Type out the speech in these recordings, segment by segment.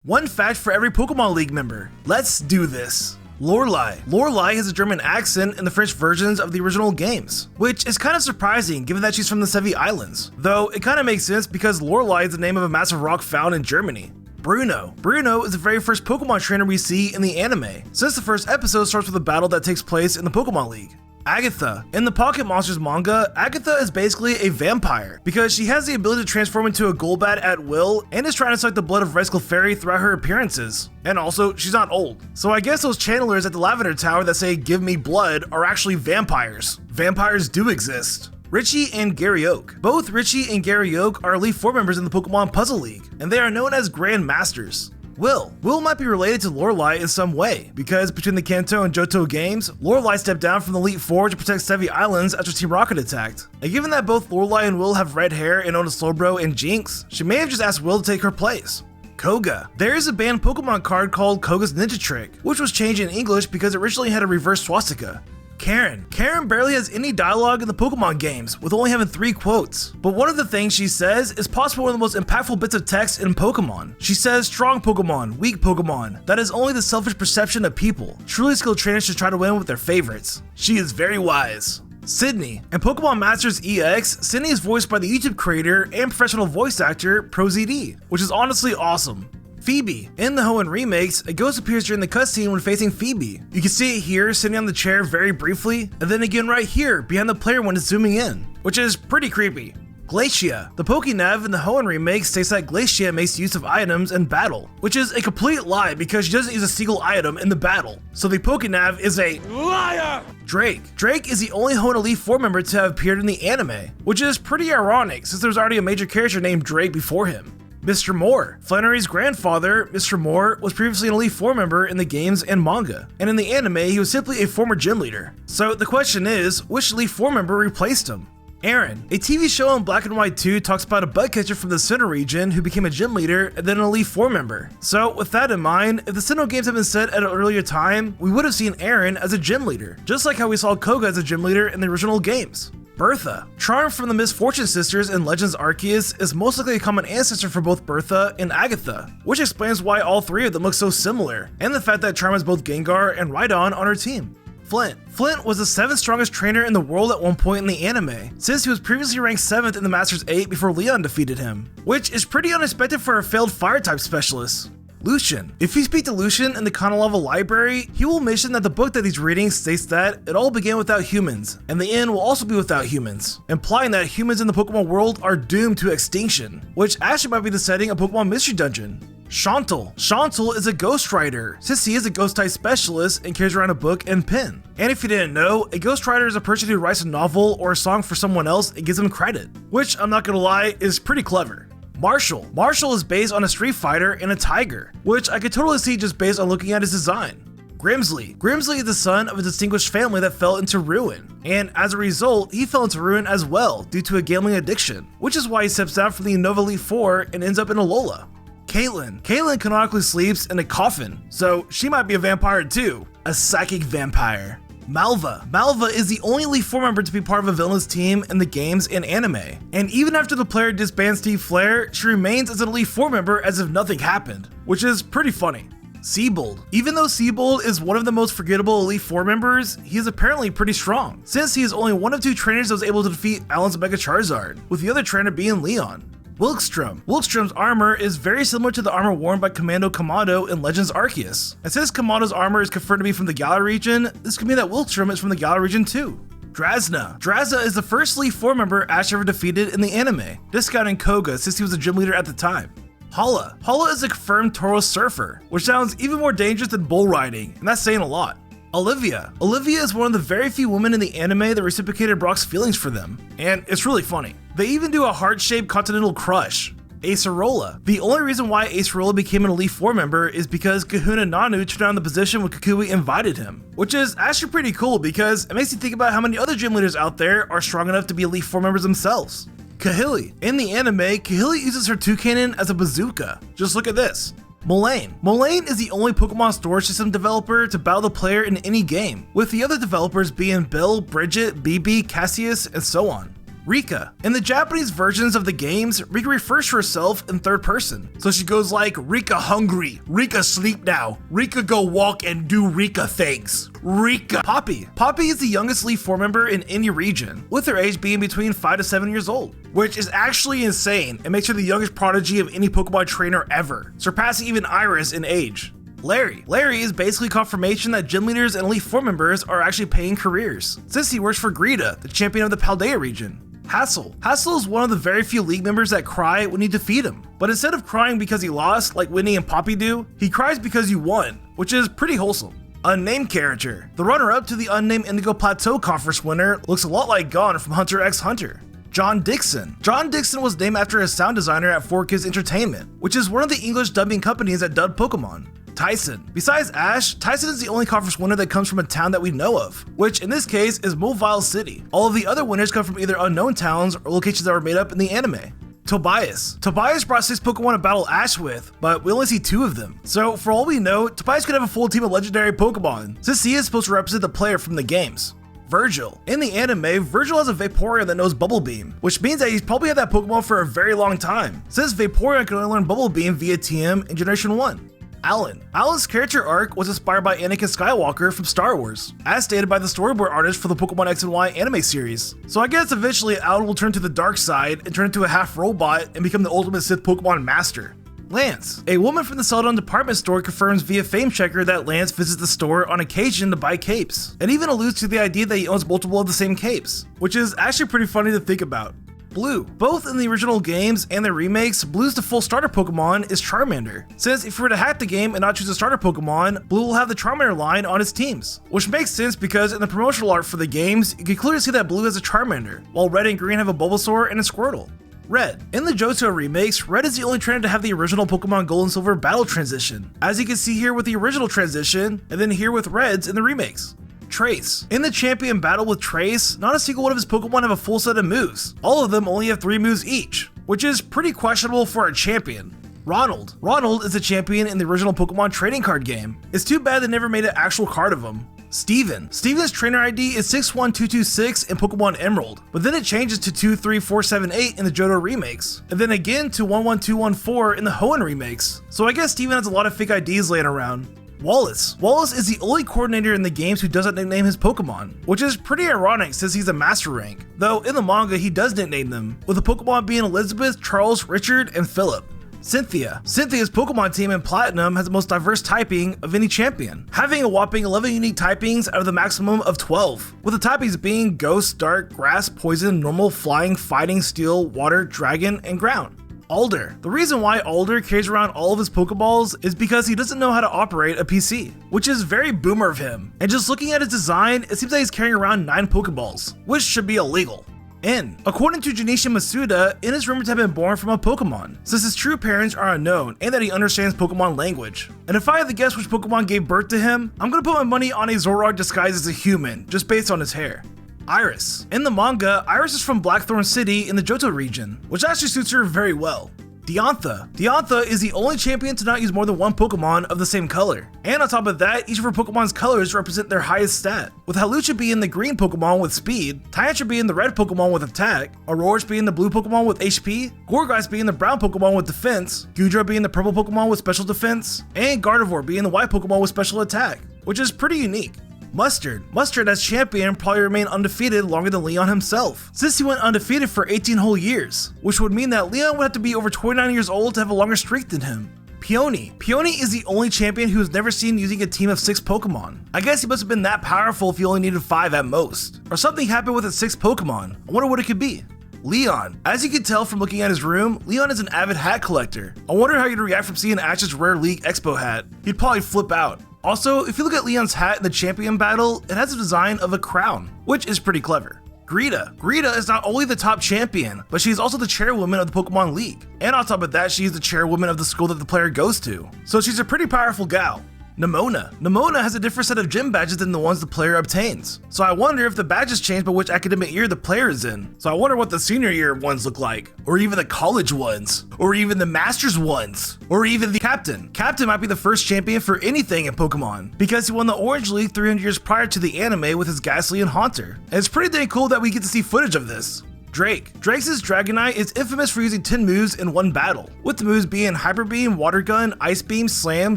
One fact for every Pokemon League member. Let's do this. Lorelei. Lorelei has a German accent in the French versions of the original games, which is kind of surprising given that she's from the Sevii Islands, though it kind of makes sense because Lorelei is the name of a massive rock found in Germany. Bruno. Bruno is the very first Pokemon trainer we see in the anime, since the first episode starts with a battle that takes place in the Pokemon League. Agatha. In the Pocket Monsters manga, Agatha is basically a vampire because she has the ability to transform into a Golbat at will and is trying to suck the blood of Red Fairy throughout her appearances. And also, she's not old. So I guess those channelers at the Lavender Tower that say "give me blood" are actually vampires. Vampires do exist. Richie and Gary Oak. Both Richie and Gary Oak are Elite Four members in the Pokemon Puzzle League, and they are known as Grand Masters. Will might be related to Lorelei in some way, because between the Kanto and Johto games, Lorelei stepped down from the Elite Four to protect Sevii Islands after Team Rocket attacked. And given that both Lorelei and Will have red hair and own a Slowbro and Jinx, she may have just asked Will to take her place. Koga. There is a banned Pokemon card called Koga's Ninja Trick, which was changed in English because it originally had a reverse swastika. Karen. Karen barely has any dialogue in the Pokemon games, with only having 3 quotes. But one of the things she says is possibly one of the most impactful bits of text in Pokemon. She says, "Strong Pokemon, weak Pokemon. That is only the selfish perception of people. Truly skilled trainers should try to win with their favorites." She is very wise. Sydney. In Pokemon Masters EX, Sydney is voiced by the YouTube creator and professional voice actor ProZD, which is honestly awesome. Phoebe. In the Hoenn remakes, a ghost appears during the cutscene when facing Phoebe. You can see it here sitting on the chair very briefly, and then again right here behind the player when it's zooming in, which is pretty creepy. Glacia. The Pokénav in the Hoenn remake states that Glacia makes use of items in battle, which is a complete lie because she doesn't use a single item in the battle. So the Pokénav is a liar! Drake. Drake is the only Hoenn Elite Four member to have appeared in the anime, which is pretty ironic since there's already a major character named Drake before him. Mr. Moore. Flannery's grandfather, Mr. Moore, was previously an Elite Four member in the games and manga, and in the anime he was simply a former gym leader. So the question is, which Elite Four member replaced him? Aaron. A TV show on Black and White 2 talks about a bug catcher from the Sinnoh region who became a gym leader and then an Elite Four member. So with that in mind, if the Sinnoh games had been set at an earlier time, we would have seen Aaron as a gym leader, just like how we saw Koga as a gym leader in the original games. Bertha. Charm from the Misfortune Sisters in Legends Arceus is most likely a common ancestor for both Bertha and Agatha, which explains why all 3 of them look so similar, and the fact that Charm has both Gengar and Rhydon on her team. Flint. Flint was the 7th strongest trainer in the world at one point in the anime, since he was previously ranked 7th in the Masters 8 before Leon defeated him, which is pretty unexpected for a failed Fire-type specialist. Lucian. If you speak to Lucian in the Kanto library, he will mention that the book that he's reading states that it all began without humans, and the end will also be without humans, implying that humans in the Pokemon world are doomed to extinction, which actually might be the setting of Pokemon Mystery Dungeon. Chantal. Chantal is a ghostwriter, since he is a ghost-type specialist and carries around a book and pen. And if you didn't know, a ghostwriter is a person who writes a novel or a song for someone else and gives them credit, which, I'm not gonna lie, is pretty clever. Marshall. Marshall is based on a Street Fighter and a tiger, which I could totally see just based on looking at his design. Grimsley. Grimsley is the son of a distinguished family that fell into ruin, and as a result, he fell into ruin as well due to a gambling addiction, which is why he steps down from the Unova Elite Four and ends up in Alola. Caitlyn. Caitlyn canonically sleeps in a coffin, so she might be a vampire too. A psychic vampire. Malva. Malva is the only Elite Four member to be part of a villainous team in the games and anime, and even after the player disbands Steve Flair, she remains as an Elite Four member as if nothing happened, which is pretty funny. Seabold. Even though Seabold is one of the most forgettable Elite Four members, he is apparently pretty strong, since he is only one of 2 trainers that was able to defeat Alan's Mega Charizard, with the other trainer being Leon. Wilkstrom. Wilkstrom's armor is very similar to the armor worn by Commando Kamado in Legends Arceus. And since Kamado's armor is confirmed to be from the Galar region, this could mean that Wilkstrom is from the Galar region too. Drasna. Drasna is the first Elite Four member Ash ever defeated in the anime, discounting Koga since he was a gym leader at the time. Hala. Hala is a confirmed Tauros surfer, which sounds even more dangerous than bull riding, and that's saying a lot. Olivia. Olivia is one of the very few women in the anime that reciprocated Brock's feelings for them, and it's really funny. They even do a heart-shaped continental crush. Acerola. The only reason why Acerola became an Elite Four member is because Kahuna Nanu turned down the position when Kukui invited him, which is actually pretty cool because it makes you think about how many other gym leaders out there are strong enough to be Elite Four members themselves. Kahili. In the anime, Kahili uses her Toucanon as a bazooka. Just look at this. Molayne. Molayne is the only Pokemon storage system developer to battle the player in any game, with the other developers being Bill, Bridget, BB, Cassius, and so on. Rika. In the Japanese versions of the games, Rika refers to herself in third person. So she goes like, Rika hungry, Rika sleep now, Rika go walk and do Rika things. Rika. Poppy. Poppy is the youngest Elite Four member in any region, with her age being between 5 to 7 years old, which is actually insane and makes her the youngest prodigy of any Pokemon trainer ever, surpassing even Iris in age. Larry. Larry is basically confirmation that gym leaders and Elite Four members are actually paying careers, since he works for Greta, the champion of the Paldea region. Hassel. Hassel is one of the very few league members that cry when you defeat him, but instead of crying because he lost like Winnie and Poppy do, he cries because you won, which is pretty wholesome. Unnamed character. The runner-up to the Unnamed Indigo Plateau Conference winner looks a lot like Gon from Hunter x Hunter. John Dixon. John Dixon was named after a sound designer at 4Kids Entertainment, which is one of the English dubbing companies that dubbed Pokemon. Tyson. Besides Ash, Tyson is the only conference winner that comes from a town that we know of, which in this case is Mobile City. All of the other winners come from either unknown towns or locations that were made up in the anime. Tobias. Tobias brought 6 Pokemon to battle Ash with, but we only see 2 of them. So for all we know, Tobias could have a full team of legendary Pokemon, since he is supposed to represent the player from the games. Virgil. In the anime, Virgil has a Vaporeon that knows Bubble Beam, which means that he's probably had that Pokemon for a very long time, since Vaporeon can only learn Bubble Beam via TM in Generation 1. Alan. Alan's character arc was inspired by Anakin Skywalker from Star Wars, as stated by the storyboard artist for the Pokemon X and Y anime series. So I guess eventually Alan will turn to the dark side and turn into a half robot and become the ultimate Sith Pokemon master. Lance. A woman from the Celadon department store confirms via Fame Checker that Lance visits the store on occasion to buy capes, and even alludes to the idea that he owns multiple of the same capes, which is actually pretty funny to think about. Blue. Both in the original games and the remakes, Blue's default starter Pokemon is Charmander, since if you were to hack the game and not choose a starter Pokemon, Blue will have the Charmander line on its teams, which makes sense because in the promotional art for the games, you can clearly see that Blue has a Charmander, while Red and Green have a Bulbasaur and a Squirtle. Red. In the Johto remakes, Red is the only trainer to have the original Pokemon Gold and Silver battle transition, as you can see here with the original transition, and then here with Red's in the remakes. Trace. In the champion battle with Trace, not a single one of his Pokemon have a full set of moves. All of them only have 3 moves each, which is pretty questionable for a champion. Ronald. Ronald is a champion in the original Pokemon trading card game. It's too bad they never made an actual card of him. Steven. Steven's trainer ID is 61226 in Pokemon Emerald, but then it changes to 23478 in the Johto remakes, and then again to 11214 in the Hoenn remakes. So I guess Steven has a lot of fake IDs laying around. Wallace. Wallace is the only coordinator in the games who doesn't nickname his Pokemon, which is pretty ironic since he's a master rank, though in the manga he does nickname them, with the Pokemon being Elizabeth, Charles, Richard, and Philip. Cynthia. Cynthia's Pokemon team in Platinum has the most diverse typing of any champion, having a whopping 11 unique typings out of the maximum of 12, with the typings being Ghost, Dark, Grass, Poison, Normal, Flying, Fighting, Steel, Water, Dragon, and Ground. Alder. The reason why Alder carries around all of his Pokeballs is because he doesn't know how to operate a PC, which is very boomer of him, and just looking at his design, it seems that he's carrying around 9 Pokeballs, which should be illegal. N. According to Junichi Masuda, N is rumored to have been born from a Pokemon, since his true parents are unknown and that he understands Pokemon language. And if I had to guess which Pokemon gave birth to him, I'm gonna put my money on a Zoroark disguised as a human, just based on his hair. Iris. In the manga, Iris is from Blackthorn City in the Johto region, which actually suits her very well. Diantha. Diantha is the only champion to not use more than 1 Pokemon of the same color. And on top of that, each of her Pokemon's colors represent their highest stat, with Hawlucha being the green Pokemon with speed, Tyantra being the red Pokemon with attack, Aurorus being the blue Pokemon with HP, Gorgeist being the brown Pokemon with defense, Gudra being the purple Pokemon with special defense, and Gardevoir being the white Pokemon with special attack, which is pretty unique. Mustard. Mustard as champion probably remained undefeated longer than Leon himself, since he went undefeated for 18 whole years, which would mean that Leon would have to be over 29 years old to have a longer streak than him. Peony. Peony is the only champion who is never seen using a team of 6 Pokemon. I guess he must have been that powerful if he only needed 5 at most. Or something happened with his 6th Pokemon. I wonder what it could be. Leon. As you can tell from looking at his room, Leon is an avid hat collector. I wonder how he'd react from seeing Ash's Rare League Expo hat. He'd probably flip out. Also, if you look at Leon's hat in the champion battle, it has a design of a crown, which is pretty clever. Greta. Greta is not only the top champion, but she's also the chairwoman of the Pokemon League. And on top of that, she's the chairwoman of the school that the player goes to. So she's a pretty powerful gal. Nemona. Nemona has a different set of gym badges than the ones the player obtains. So I wonder if the badges change by which academic year the player is in. So I wonder what the senior year ones look like, or even the college ones, or even the masters ones, or even the captain. Captain might be the first champion for anything in Pokemon, because he won the Orange League 300 years prior to the anime with his Ghastly and Haunter. And it's pretty dang cool that we get to see footage of this. Drake's Dragonite is infamous for using 10 moves in one battle, with the moves being Hyper Beam, Water Gun, Ice Beam, Slam,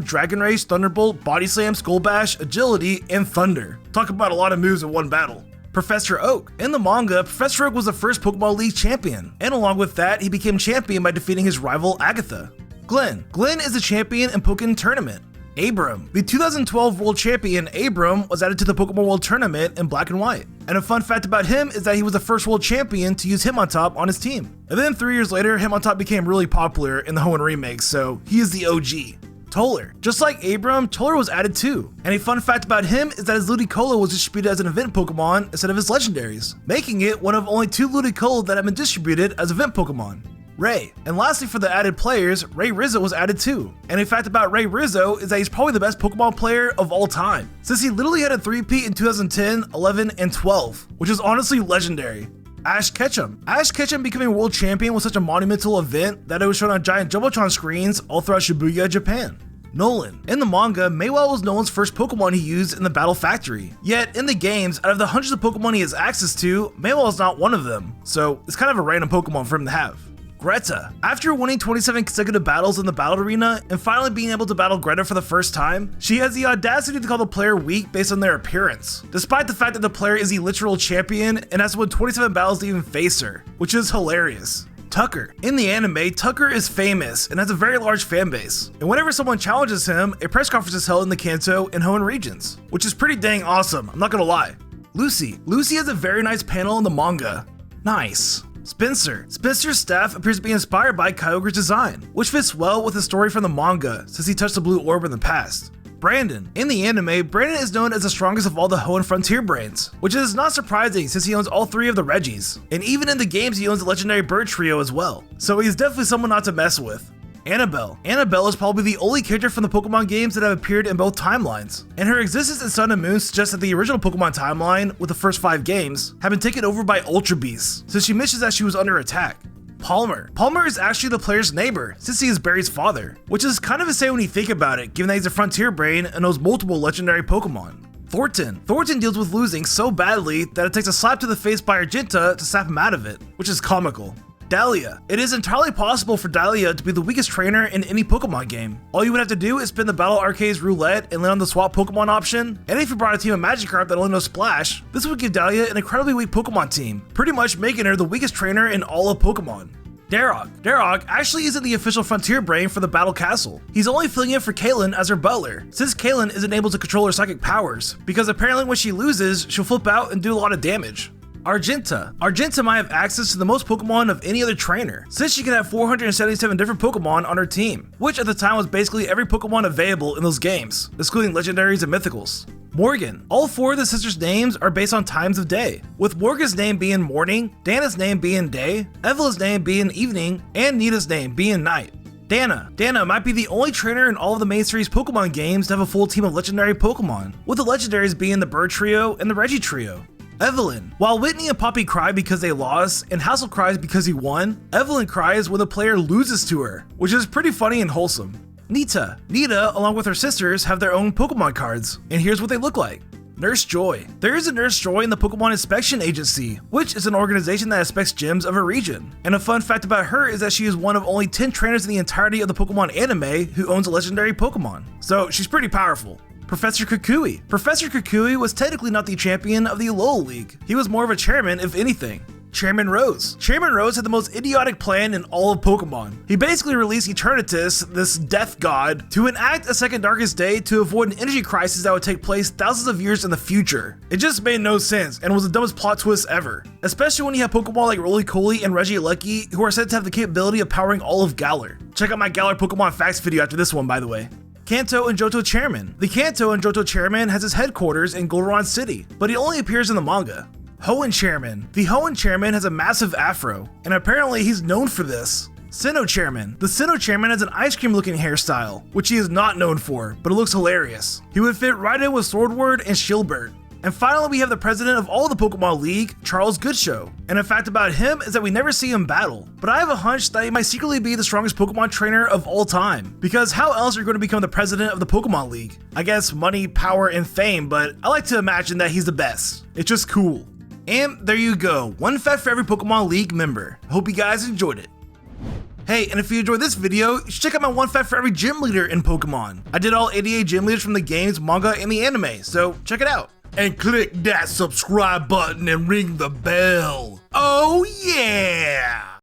Dragon Rage, Thunderbolt, Body Slam, Skull Bash, Agility, and Thunder. Talk about a lot of moves in one battle. Professor Oak. In the manga, Professor Oak was the first Pokemon League champion, and along with that, he became champion by defeating his rival Agatha. Glenn is the champion in Pokken Tournament. Abram. The 2012 World Champion Abram was added to the Pokemon World Tournament in Black and White. And a fun fact about him is that he was the first World Champion to use Hitmontop on his team. And then 3 years later, Hitmontop became really popular in the Hoenn remakes, so he is the OG. Toller. Just like Abram, Toller was added too. And a fun fact about him is that his Ludicolo was distributed as an event Pokemon instead of his legendaries, making it one of only 2 Ludicolo that have been distributed as event Pokemon. Ray. And lastly, for the added players, Ray Rizzo was added too. And a fact about Ray Rizzo is that he's probably the best Pokemon player of all time, since he literally had a 3-peat in 2010, 11, and 12, which is honestly legendary. Ash Ketchum. Ash Ketchum becoming world champion was such a monumental event that it was shown on giant Jumbotron screens all throughout Shibuya, Japan. Nolan. In the manga, Maywell was Nolan's first Pokemon he used in the Battle Factory. Yet, in the games, out of the hundreds of Pokemon he has access to, Maywell is not one of them, so it's kind of a random Pokemon for him to have. Greta. After winning 27 consecutive battles in the battle arena and finally being able to battle Greta for the first time, she has the audacity to call the player weak based on their appearance, despite the fact that the player is the literal champion and has to win 27 battles to even face her, which is hilarious. Tucker. In the anime, Tucker is famous and has a very large fan base, and whenever someone challenges him, a press conference is held in the Kanto and Hoenn regions, which is pretty dang awesome, I'm not gonna lie. Lucy. Lucy has a very nice panel in the manga. Nice. Spencer. Spencer's staff appears to be inspired by Kyogre's design, which fits well with the story from the manga since he touched the blue orb in the past. Brandon. In the anime, Brandon is known as the strongest of all the Hoenn Frontier brains, which is not surprising since he owns all 3 of the Reggies, and even in the games he owns the legendary bird trio as well, so he's definitely someone not to mess with. Annabelle. Annabelle is probably the only character from the Pokemon games that have appeared in both timelines, and her existence in Sun and Moon suggests that the original Pokemon timeline, with the first 5 games, have been taken over by Ultra Beasts, since she mentions that she was under attack. Palmer. Palmer is actually the player's neighbor, since he is Barry's father, which is kind of insane when you think about it, given that he's a Frontier brain and knows multiple legendary Pokemon. Thornton. Thornton deals with losing so badly that it takes a slap to the face by Argenta to snap him out of it, which is comical. Dahlia. It is entirely possible for Dahlia to be the weakest trainer in any Pokemon game. All you would have to do is spin the Battle Arcade's roulette and land on the swap Pokemon option, and if you brought a team of Magikarp that only knows Splash, this would give Dahlia an incredibly weak Pokemon team, pretty much making her the weakest trainer in all of Pokemon. Darok. Darok actually isn't the official Frontier brain for the Battle Castle. He's only filling in for Caitlyn as her butler, since Caitlyn isn't able to control her psychic powers, because apparently when she loses, she'll flip out and do a lot of damage. Argenta. Argenta might have access to the most Pokemon of any other trainer, since she can have 477 different Pokemon on her team, which at the time was basically every Pokemon available in those games, excluding legendaries and mythicals. Morgan. All 4 of the sisters' names are based on times of day, with Morgan's name being morning, Dana's name being day, Evela's name being evening, and Nita's name being night. Dana. Dana might be the only trainer in all of the main series Pokemon games to have a full team of legendary Pokemon, with the legendaries being the Bird Trio and the Reggie Trio. Evelyn. While Whitney and Poppy cry because they lost, and Hassel cries because he won, Evelyn cries when the player loses to her, which is pretty funny and wholesome. Nita. Nita, along with her sisters, have their own Pokemon cards, and here's what they look like. Nurse Joy. There is a Nurse Joy in the Pokemon Inspection Agency, which is an organization that inspects gyms of a region. And a fun fact about her is that she is one of only 10 trainers in the entirety of the Pokemon anime who owns a legendary Pokemon, so she's pretty powerful. Professor Kukui. Professor Kukui was technically not the champion of the Alola League. He was more of a chairman, if anything. Chairman Rose. Chairman Rose had the most idiotic plan in all of Pokemon. He basically released Eternatus, this death god, to enact a second Darkest Day to avoid an energy crisis that would take place thousands of years in the future. It just made no sense and was the dumbest plot twist ever. Especially when you have Pokemon like Roly-Poly and Regieleki who are said to have the capability of powering all of Galar. Check out my Galar Pokemon Facts video after this one, by the way. Kanto and Johto Chairman. The Kanto and Johto Chairman has his headquarters in Golderon City, but he only appears in the manga. Hoenn Chairman. The Hoenn Chairman has a massive afro, and apparently he's known for this. Sinnoh Chairman. The Sinnoh Chairman has an ice cream looking hairstyle, which he is not known for, but it looks hilarious. He would fit right in with Swordward and Shieldbert. And finally, we have the president of all the Pokemon League, Charles Goodshow. And a fact about him is that we never see him battle, but I have a hunch that he might secretly be the strongest Pokemon trainer of all time. Because how else are you going to become the president of the Pokemon League? I guess money, power, and fame, but I like to imagine that he's the best. It's just cool. And there you go, one fact for every Pokemon League member. I hope you guys enjoyed it. Hey, and if you enjoyed this video, you should check out my one fact for every gym leader in Pokemon. I did all 88 gym leaders from the games, manga, and the anime, so check it out. And click that subscribe button and ring the bell. Oh yeah!